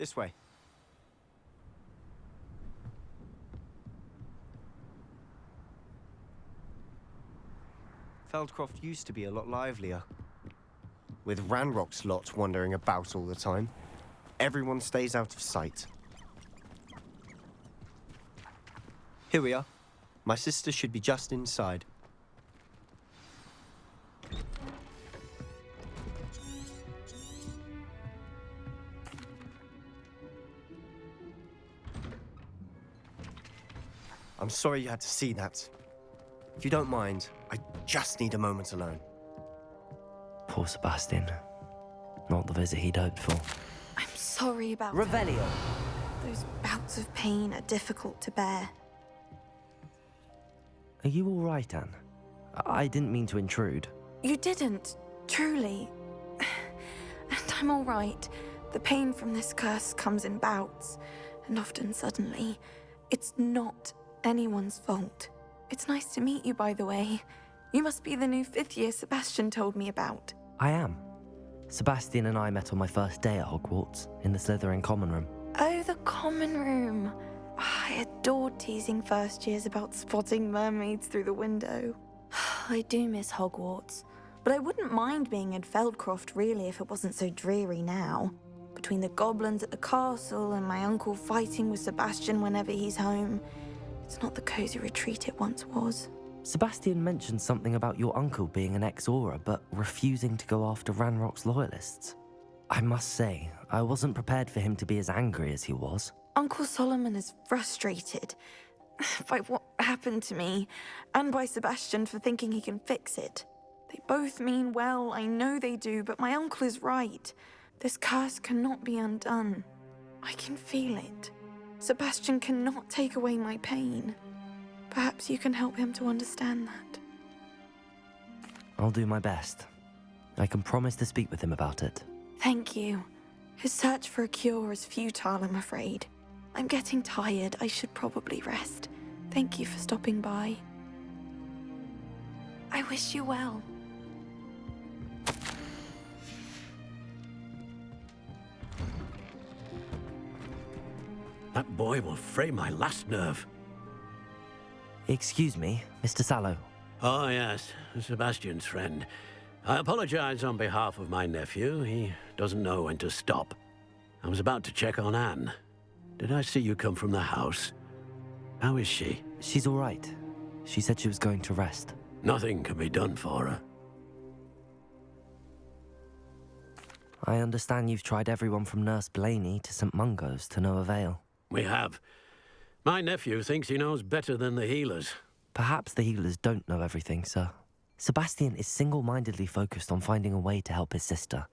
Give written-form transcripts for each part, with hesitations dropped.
This way. Feldcroft used to be a lot livelier. With Ranrock's lot wandering about all the time, everyone stays out of sight. Here we are. My sister should be just inside. I'm sorry you had to see that. If you don't mind, I just need a moment alone. Poor Sebastian. Not the visit he'd hoped for. I'm sorry about Revelio. Those bouts of pain are difficult to bear. Are you all right, Anne? I didn't mean to intrude. You didn't, truly. And I'm all right. The pain from this curse comes in bouts, and often suddenly. It's not anyone's fault. It's nice to meet you, by the way. You must be the new 5th year Sebastian told me about. I am. Sebastian and I met on my first day at Hogwarts, in the Slytherin common room. Oh, the common room. I adored teasing first years about spotting mermaids through the window. I do miss Hogwarts, but I wouldn't mind being in Feldcroft really if it wasn't so dreary now. Between the goblins at the castle and my uncle fighting with Sebastian whenever he's home, it's not the cozy retreat it once was. Sebastian mentioned something about your uncle being an ex-Auror, but refusing to go after Ranrock's loyalists. I must say, I wasn't prepared for him to be as angry as he was. Uncle Solomon is frustrated by what happened to me, and by Sebastian for thinking he can fix it. They both mean well, I know they do, but my uncle is right. This curse cannot be undone. I can feel it. Sebastian cannot take away my pain. Perhaps you can help him to understand that. I'll do my best. I can promise to speak with him about it. Thank you. His search for a cure is futile, I'm afraid. I'm getting tired. I should probably rest. Thank you for stopping by. I wish you well. That boy will fray my last nerve. Excuse me, Mr. Sallow. Oh, yes, Sebastian's friend. I apologize on behalf of my nephew. He doesn't know when to stop. I was about to check on Anne. Did I see you come from the house? How is she? She's all right. She said she was going to rest. Nothing can be done for her. I understand you've tried everyone from Nurse Blaney to St. Mungo's to no avail. We have. My nephew thinks he knows better than the healers. Perhaps the healers don't know everything, sir. Sebastian is single-mindedly focused on finding a way to help his sister.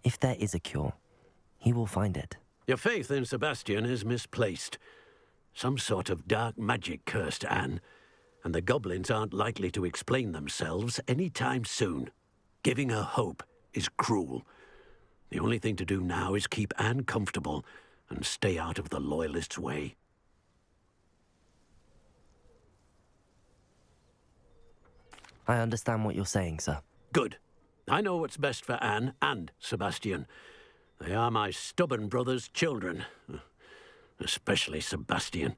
If there is a cure, he will find it. Your faith in Sebastian is misplaced. Some sort of dark magic cursed Anne, and the goblins aren't likely to explain themselves any time soon. Giving her hope is cruel. The only thing to do now is keep Anne comfortable and stay out of the Loyalists' way. I understand what you're saying, sir. Good. I know what's best for Anne and Sebastian. They are my stubborn brother's children. Especially Sebastian.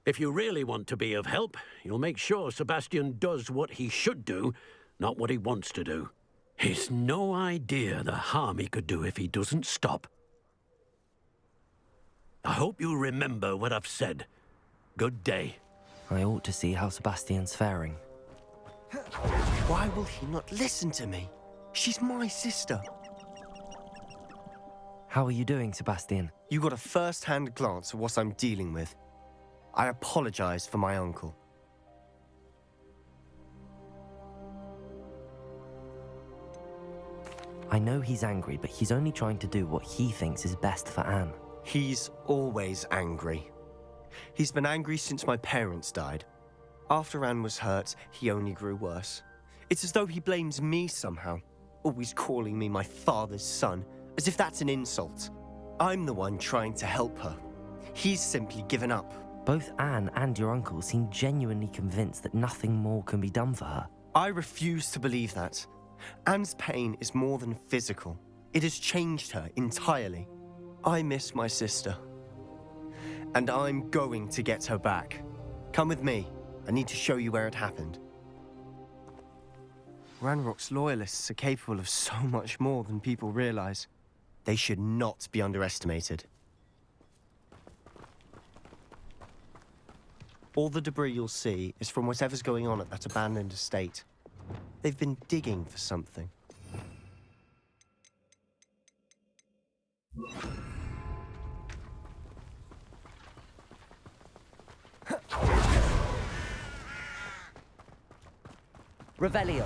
If you really want to be of help, you'll make sure Sebastian does what he should do, not what he wants to do. He's no idea the harm he could do if he doesn't stop. I hope you remember what I've said. Good day. I ought to see how Sebastian's faring. Why will he not listen to me? She's my sister. How are you doing, Sebastian? You got a first-hand glance at what I'm dealing with. I apologize for my uncle. I know he's angry, but he's only trying to do what he thinks is best for Anne. He's always angry. He's been angry since my parents died. After Anne was hurt, he only grew worse. It's as though he blames me somehow, always calling me my father's son, as if that's an insult. I'm the one trying to help her. He's simply given up. Both Anne and your uncle seem genuinely convinced that nothing more can be done for her. I refuse to believe that. Anne's pain is more than physical. It has changed her entirely. I miss my sister. And I'm going to get her back. Come with me. I need to show you where it happened. Ranrock's loyalists are capable of so much more than people realize. They should not be underestimated. All the debris you'll see is from whatever's going on at that abandoned estate. They've been digging for something. Revelio.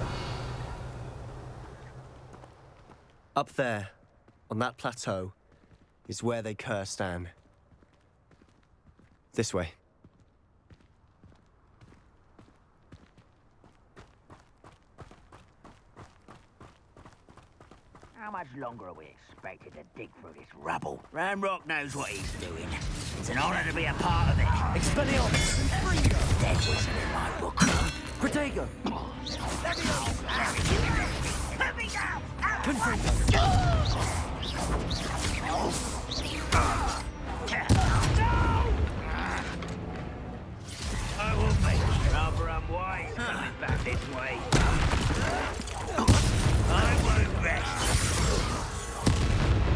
Up there, on that plateau, is where they cursed Anne. This way. How much longer are we expected to dig through this rubble? Ranrock knows what he's doing. It's an honor to be a part of it. Expelliarmus! Dead whistle in my book. Protego! Let me go! Confringo! I will be rather unwise coming back this way. I won't rest.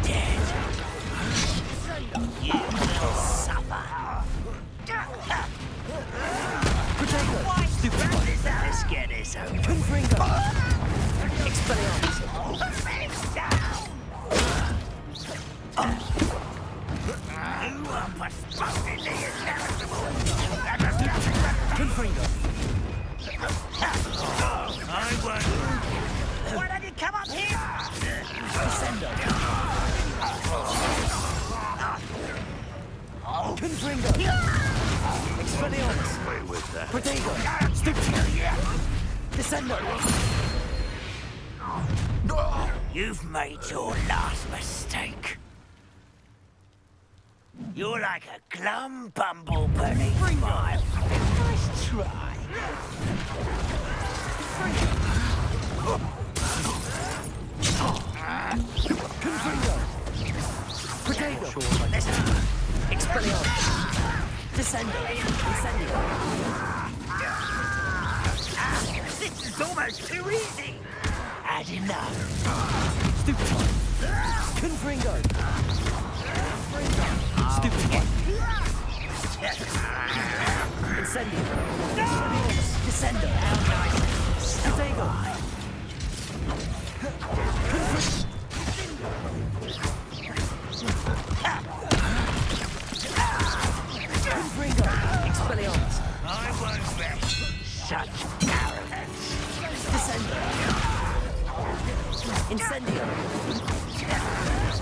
Dead. You will suffer. Protego! Stupid one! Let's get this over. Confringo! Expelliarmus! You are postponingly inevitable. Confringo! I won't. Why don't you come up here? Descendo! Confringo! Expelliarmus! Away with that. Protego! Stupid! Descendo! You've made your last mistake. You're like a glum bumble beneath my nice try. Confringo! Protego! Expelliarmus! Descendo! Incendio! This is almost too easy. Had enough. Stupid one! Confringo! Stupid one! Incendio! Descendo! Protego! Confringo! Expelliarmus! I won't rest. Such arrogance. Descendo! Incendio!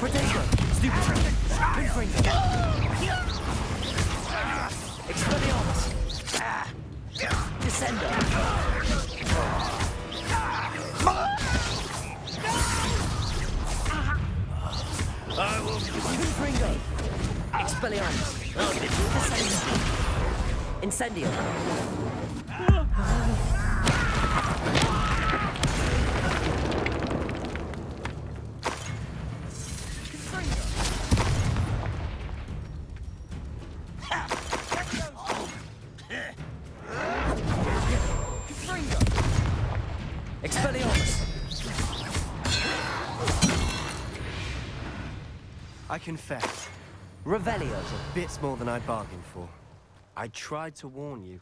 Protego! Stupid! Confringo! Expelliarmus! Descendo! I will. Confringo! Expelliarmus! Descendo! Incendio! Expelliarmus! I confess, Revelio! a bit more than I bargained for. I tried to warn you.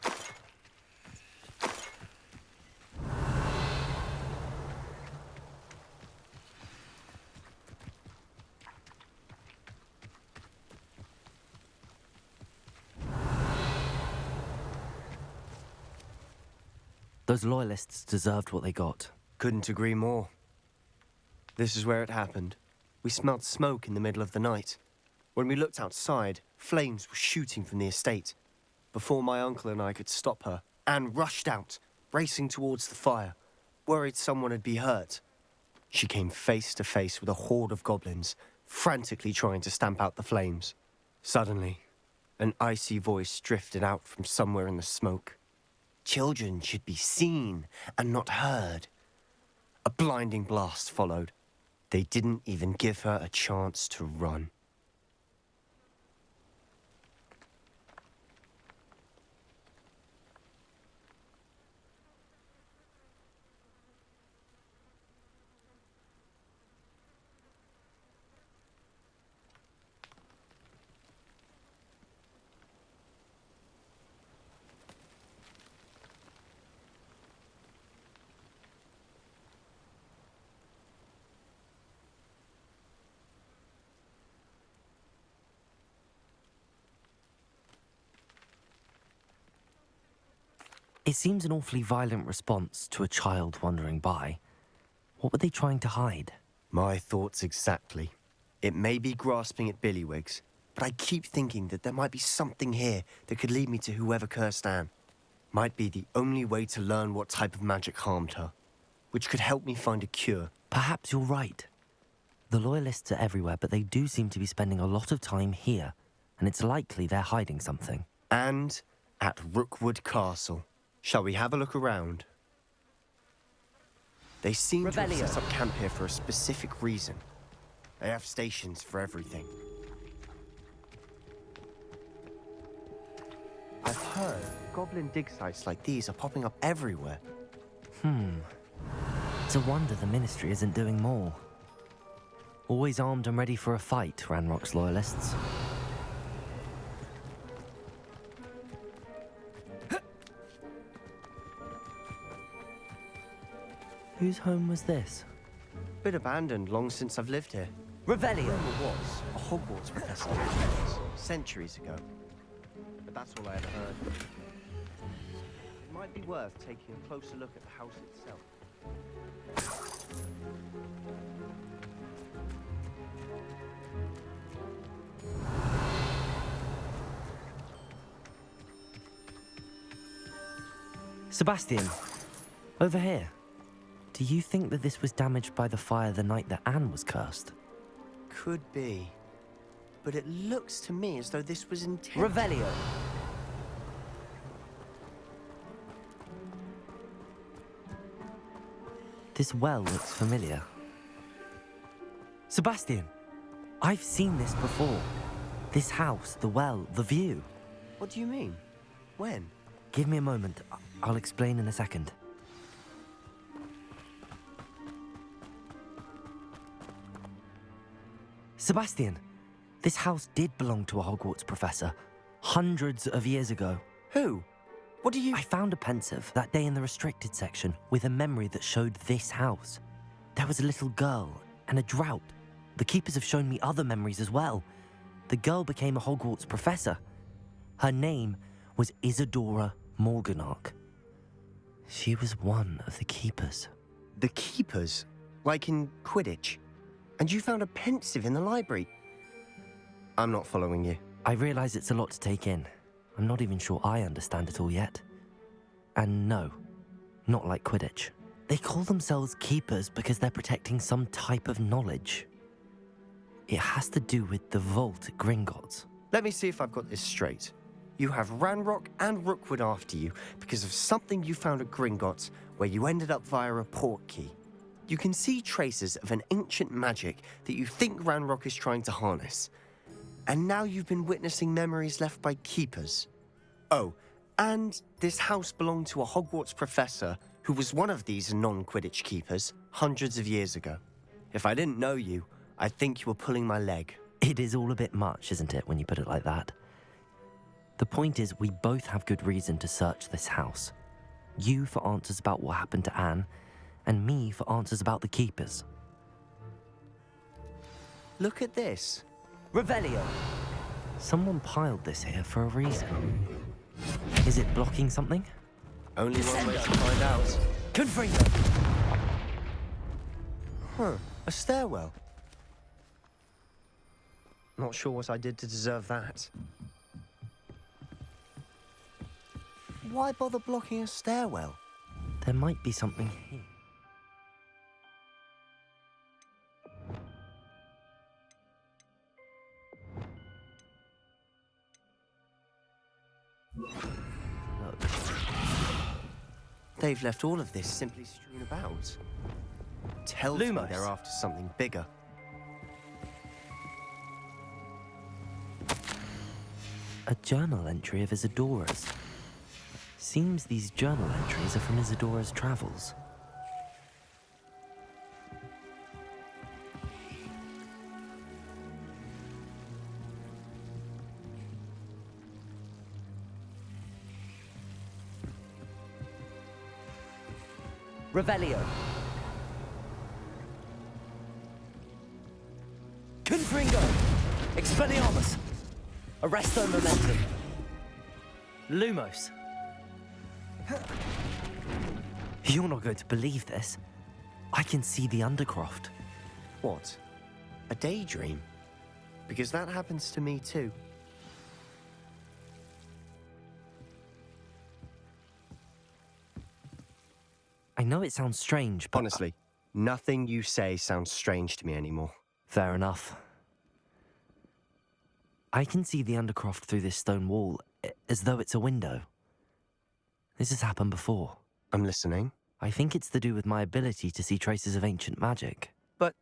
Those loyalists deserved what they got. Couldn't agree more. This is where it happened. We smelled smoke in the middle of the night. When we looked outside, flames were shooting from the estate. Before my uncle and I could stop her, Anne rushed out, racing towards the fire, worried someone had been hurt. She came face to face with a horde of goblins, frantically trying to stamp out the flames. Suddenly, an icy voice drifted out from somewhere in the smoke. Children should be seen and not heard. A blinding blast followed. They didn't even give her a chance to run. It seems an awfully violent response to a child wandering by. What were they trying to hide? My thoughts exactly. It may be grasping at Billywigs, but I keep thinking that there might be something here that could lead me to whoever cursed Anne. Might be the only way to learn what type of magic harmed her, which could help me find a cure. Perhaps you're right. The Loyalists are everywhere, but they do seem to be spending a lot of time here, and it's likely they're hiding something. And at Rookwood Castle. Shall we have a look around? They seem to have set up camp here for a specific reason. They have stations for everything. I've heard goblin dig sites like these are popping up everywhere. It's a wonder the Ministry isn't doing more. Always armed and ready for a fight, Ranrock's Loyalists. Whose home was this? Been abandoned long since I've lived here. Revelio! It was a Hogwarts professor centuries ago. But that's all I ever heard. It might be worth taking a closer look at the house itself. Sebastian, over here. Do you think that this was damaged by the fire the night that Anne was cursed? Could be. But it looks to me as though this was intentional. Revelio! This well looks familiar. Sebastian, I've seen this before. This house, the well, the view. What do you mean? When? Give me a moment. I'll explain in a second. Sebastian, this house did belong to a Hogwarts professor, hundreds of years ago. Who? What do you... I found a pensive that day in the restricted section with a memory that showed this house. There was a little girl and a drought. The keepers have shown me other memories as well. The girl became a Hogwarts professor. Her name was Isadora Morganach. She was one of the keepers. The keepers? Like in Quidditch? And you found a pensive in the library? I'm not following you. I realize it's a lot to take in. I'm not even sure I understand it all yet. And no, not like Quidditch. They call themselves keepers because they're protecting some type of knowledge. It has to do with the vault at Gringotts. Let me see if I've got this straight. You have Ranrock and Rookwood after you because of something you found at Gringotts where you ended up via a port key. You can see traces of an ancient magic that you think Ranrock is trying to harness. And now you've been witnessing memories left by keepers. Oh, and this house belonged to a Hogwarts professor who was one of these non-Quidditch keepers hundreds of years ago. If I didn't know you, I'd think you were pulling my leg. It is all a bit much, isn't it, when you put it like that? The point is, we both have good reason to search this house. You for answers about what happened to Anne, and me for answers about the keepers. Look at this. Revelio! Someone piled this here for a reason. Is it blocking something? Only one way to find out. Confringo! Huh, a stairwell. Not sure what I did to deserve that. Why bother blocking a stairwell? There might be something here. Look. They've left all of this simply strewn about. Tells me Lumos. they're after something bigger. A journal entry of Isadora's. Seems these journal entries are from Isadora's travels. Revelio. Confringo. Expelliarmus. Arresto momentum. Lumos. You're not going to believe this. I can see the Undercroft. What? A daydream? Because that happens to me too. I know it sounds strange, but... Honestly, nothing you say sounds strange to me anymore. Fair enough. I can see the Undercroft through this stone wall, as though it's a window. This has happened before. I'm listening. I think it's to do with my ability to see traces of ancient magic. But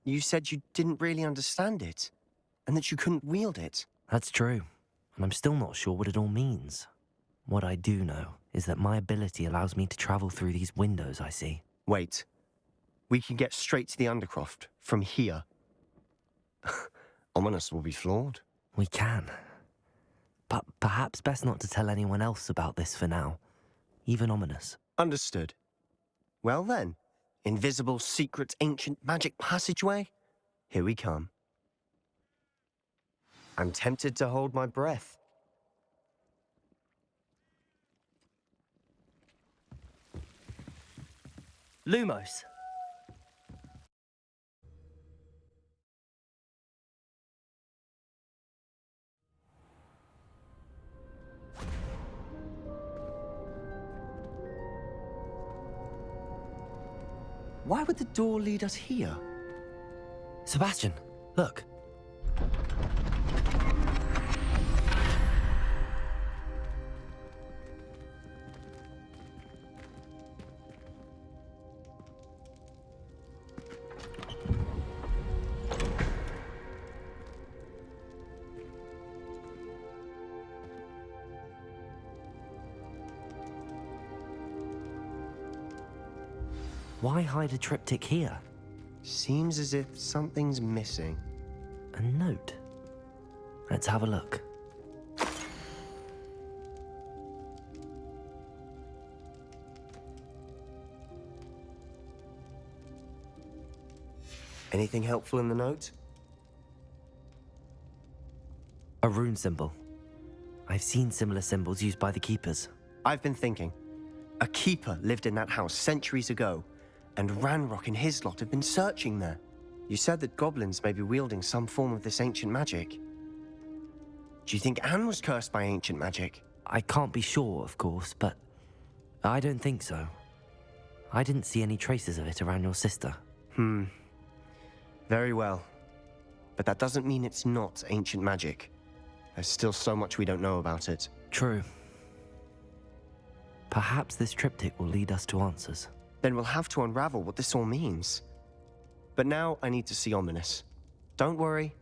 you said you didn't really understand it, and that you couldn't wield it. That's true, and I'm still not sure what it all means. What I do know is that my ability allows me to travel through these windows I see. Wait. We can get straight to the Undercroft from here. Ominous will be flawed. We can. But perhaps best not to tell anyone else about this for now. Even Ominous. Understood. Well then, invisible, secret, ancient magic passageway? Here we come. I'm tempted to hold my breath. Lumos! Why would the door lead us here? Sebastian, look. Why hide a triptych here? Seems as if something's missing. A note. Let's have a look. Anything helpful in the note? A rune symbol. I've seen similar symbols used by the Keepers. I've been thinking. A keeper lived in that house centuries ago, and Ranrock and his lot have been searching there. You said that goblins may be wielding some form of this ancient magic. Do you think Anne was cursed by ancient magic? I can't be sure, of course, but I don't think so. I didn't see any traces of it around your sister. Very well. But that doesn't mean it's not ancient magic. There's still so much we don't know about it. True. Perhaps this triptych will lead us to answers. Then we'll have to unravel what this all means. But now I need to see Ominous. Don't worry,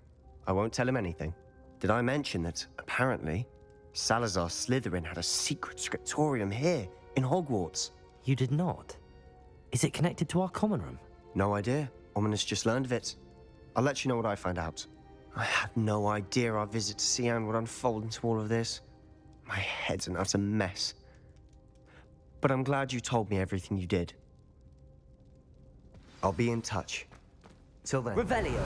I won't tell him anything. Did I mention that, apparently, Salazar Slytherin had a secret scriptorium here, in Hogwarts? You did not? Is it connected to our common room? No idea. Ominous just learned of it. I'll let you know what I find out. I had no idea our visit to Cian would unfold into all of this. My head's an utter mess. But I'm glad you told me everything you did. I'll be in touch. Till then. Revelio!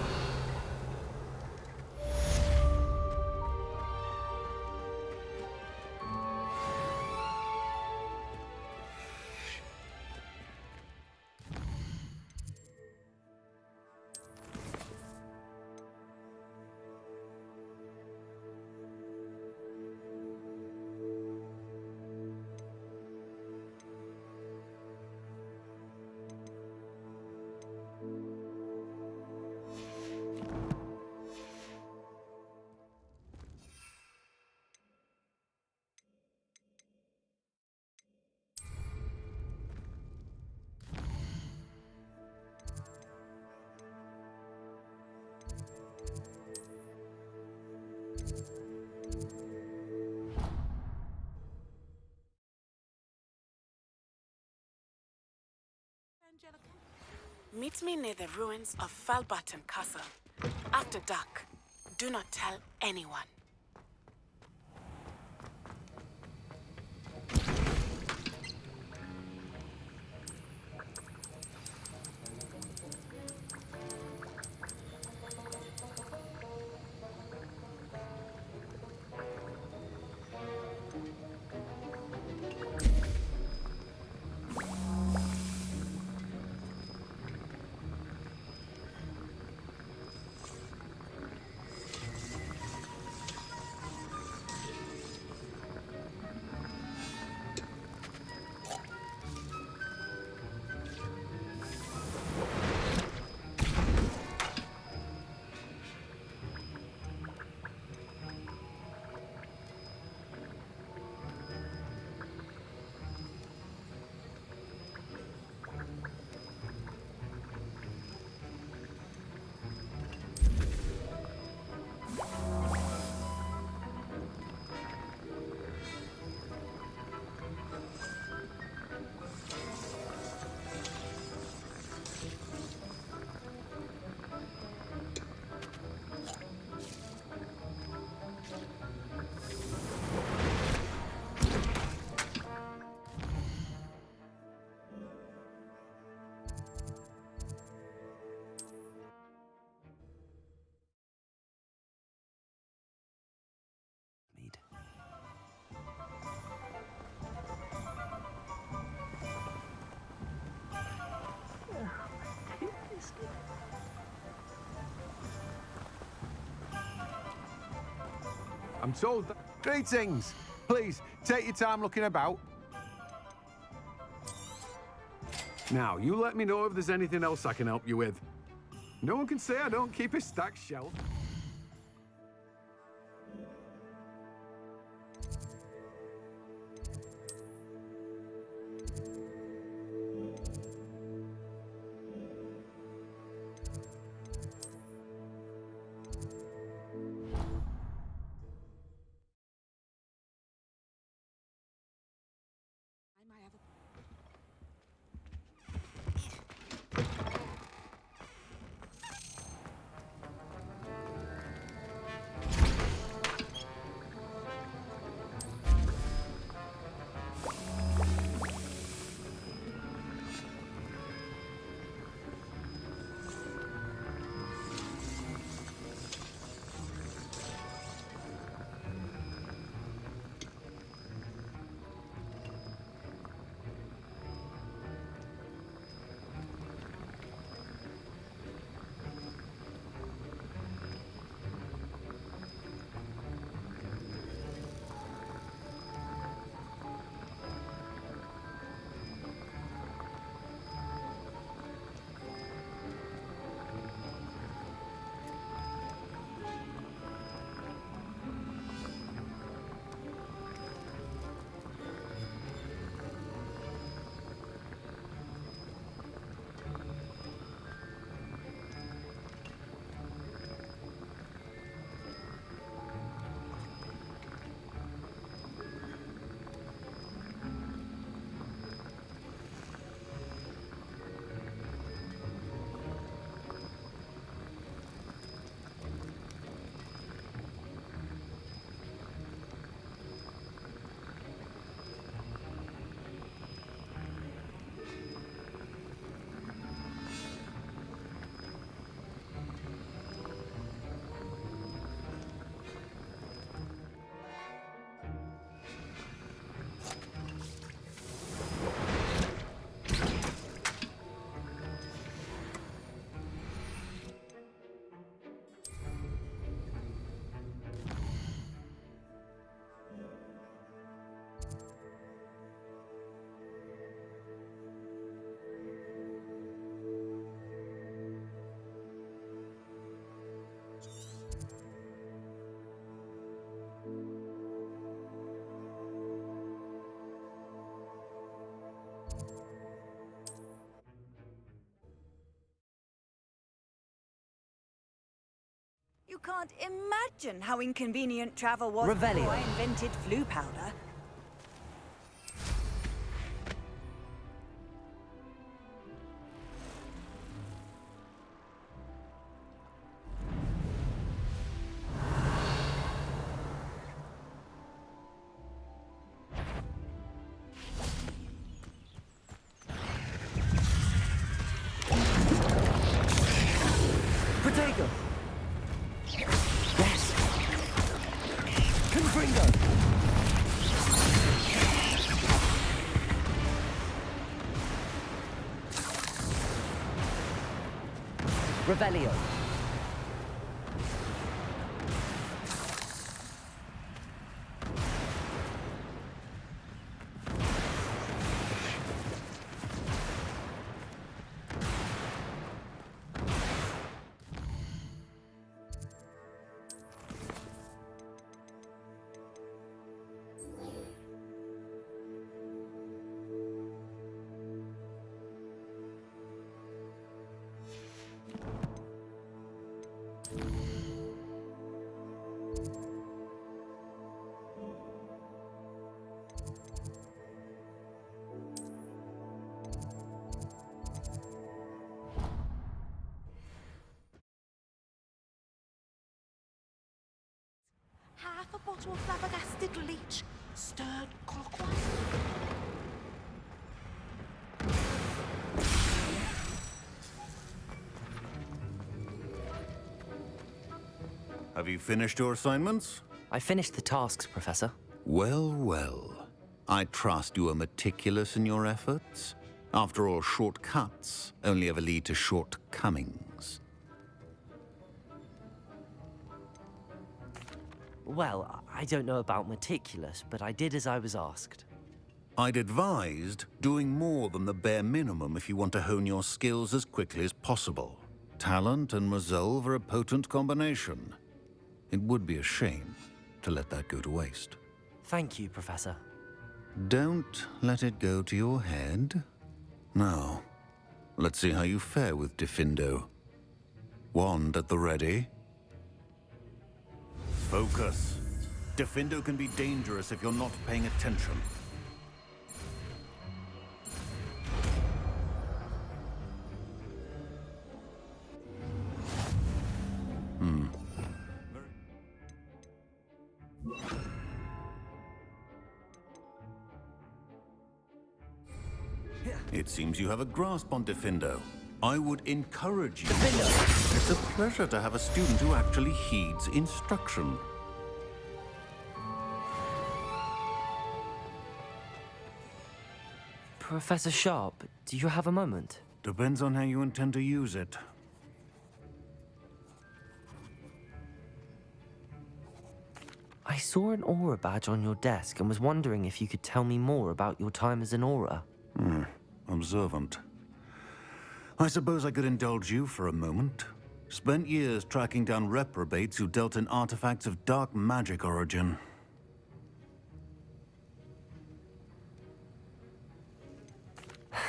Meet me near the ruins of Falbarton Castle. After dark. Do not tell anyone. I'm told that... Greetings! Please, take your time looking about. Now, you let me know if there's anything else I can help you with. No one can say I don't keep a stacked shelf. You can't imagine how inconvenient travel was Revelio. before I invented flu powder. Protego! Yes! Confringo! Revelio! Half a bottle of flabbergasted leech, stirred clockwise. Have you finished your assignments? I finished the tasks, Professor. Well, well. I trust you are meticulous in your efforts. After all, shortcuts only ever lead to shortcomings. Well, I don't know about meticulous, but I did as I was asked. I'd advised doing more than the bare minimum if you want to hone your skills as quickly as possible. Talent and resolve are a potent combination. It would be a shame to let that go to waste. Thank you, Professor. Don't let it go to your head. Now, let's see how you fare with Diffindo. Wand at the ready. Focus. Diffindo can be dangerous if you're not paying attention. It seems you have a grasp on Diffindo. I would encourage you. Diffindo! It's a pleasure to have a student who actually heeds instruction. Professor Sharp, do you have a moment? Depends on how you intend to use it. I saw an aura badge on your desk and was wondering if you could tell me more about your time as an aura. Observant. I suppose I could indulge you for a moment. Spent years tracking down reprobates who dealt in artifacts of dark magic origin.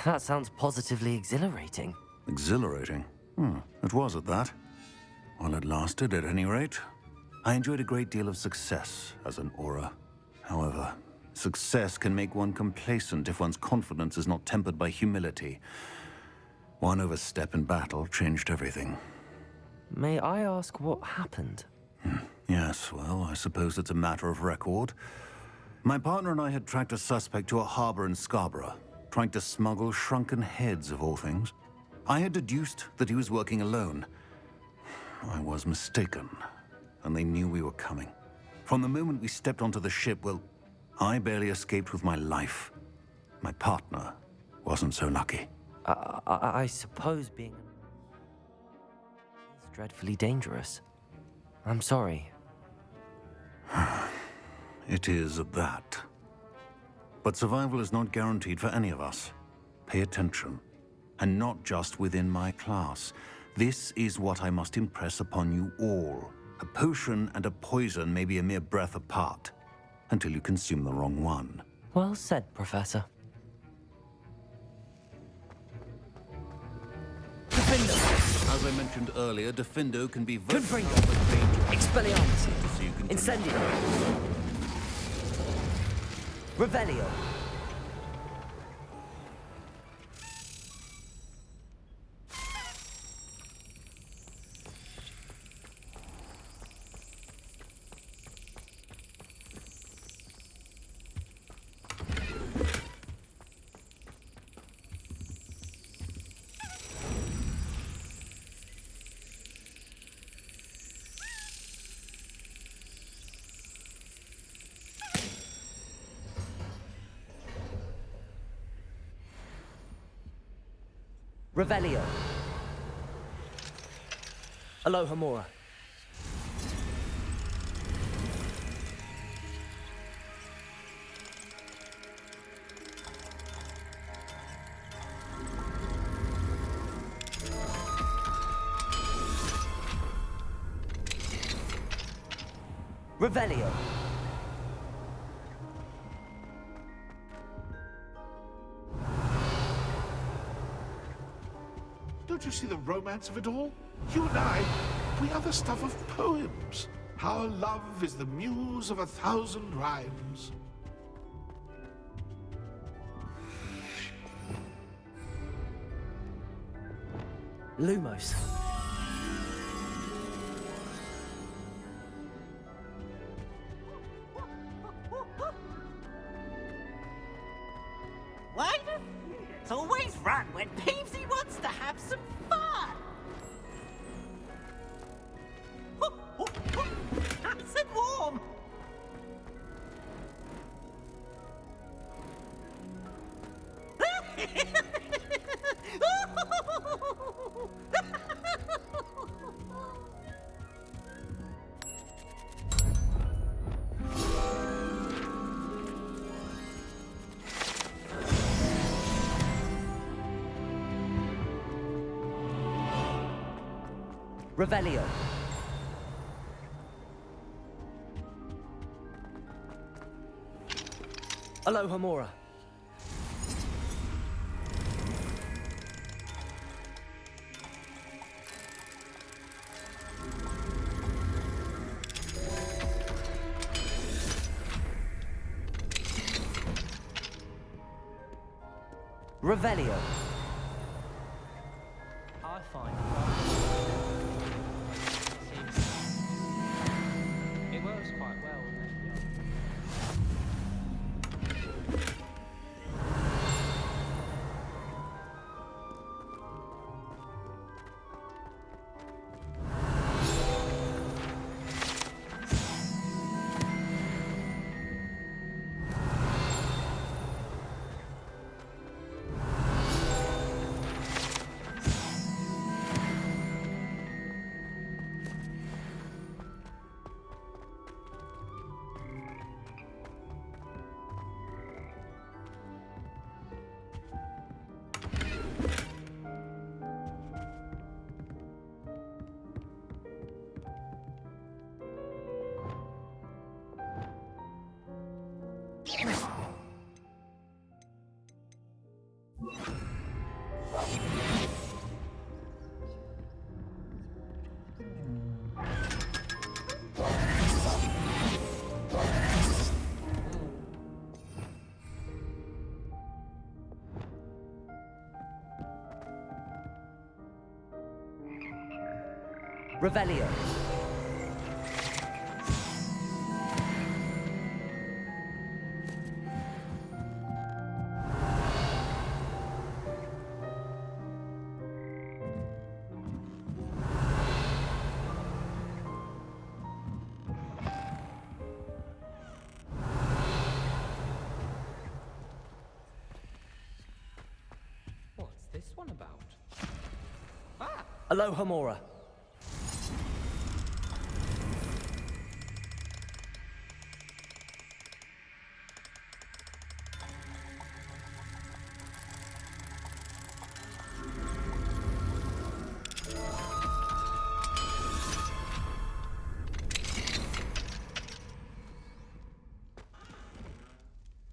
That sounds positively exhilarating. Exhilarating? It was at that. While it lasted, at any rate. I enjoyed a great deal of success as an aura. However, success can make one complacent if one's confidence is not tempered by humility. One overstep in battle changed everything. May I ask what happened? Yes, well, I suppose it's a matter of record. My partner and I had tracked a suspect to a harbor in Scarborough, trying to smuggle shrunken heads of all things. I had deduced that he was working alone. I was mistaken, and they knew we were coming. From the moment we stepped onto the ship, well, I barely escaped with my life. My partner wasn't so lucky. I suppose being is dreadfully dangerous. I'm sorry. It is at that. But survival is not guaranteed for any of us. Pay attention. And not just within my class. This is what I must impress upon you all. A potion and a poison may be a mere breath apart, until you consume the wrong one. Well said, Professor. Diffindo! As I mentioned earlier, Diffindo can be very Expelliarmus! Incendio! Revelio! Revelio. Aloha Mora. Revelio. Don't you see the romance of it all? You and I, we are the stuff of poems. Our love is the muse of 1,000 rhymes. Lumos. What? It's always run when Peevesy wants to have some fun. Nice and warm. Revelio. Alohomora. Revelio. I find it works quite well with it. Revelio. What's this one about? Alohomora.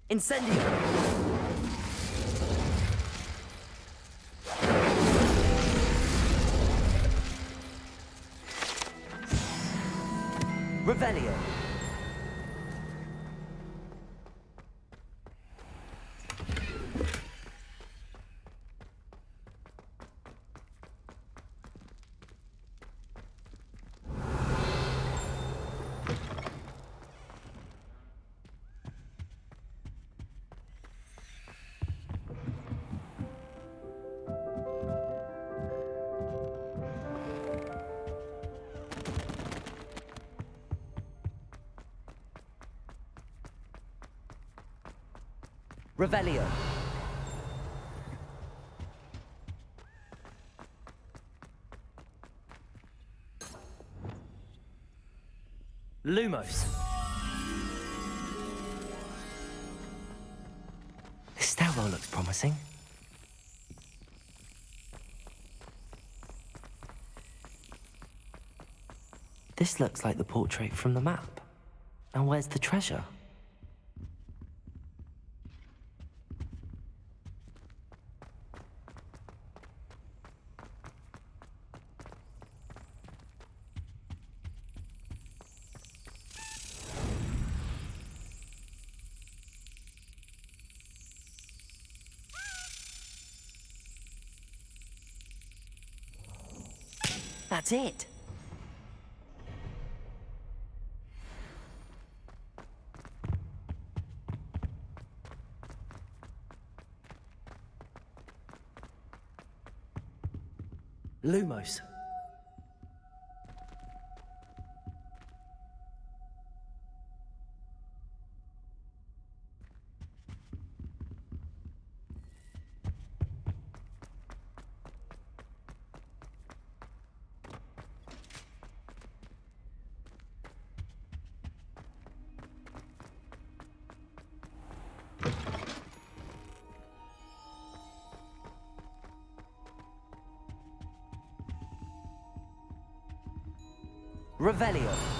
Incendio. Revelio. Revelio. Lumos. This stairwell looks promising. This looks like the portrait from the map. And where's the treasure? That's it. Lumos. Revelio.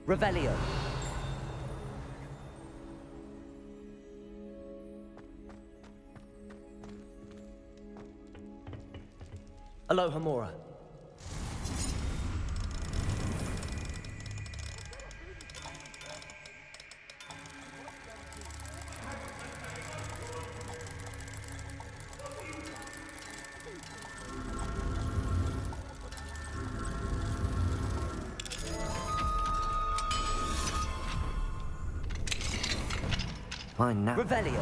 Revelio. Aloha Mora. Fine now. Revelio.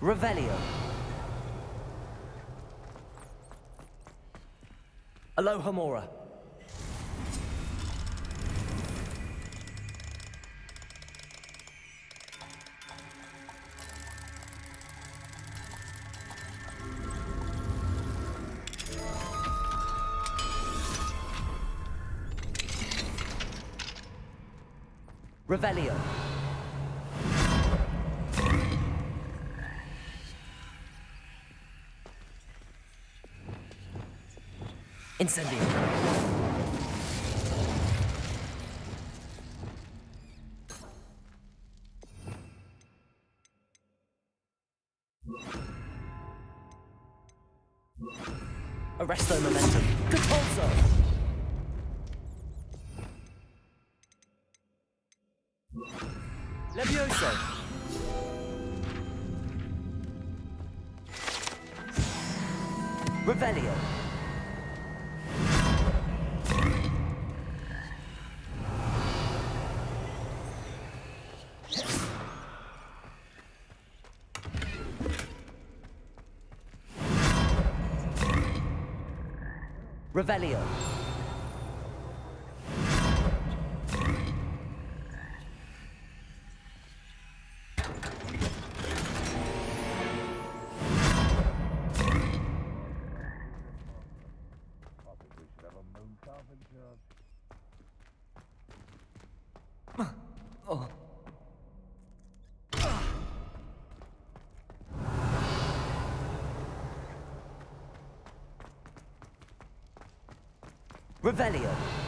Revelio. Aloha Mora. Revelio. Incendio. Arresto momentum. Compulso. Levioso. Revelio. Revelio. Oh. Revelio.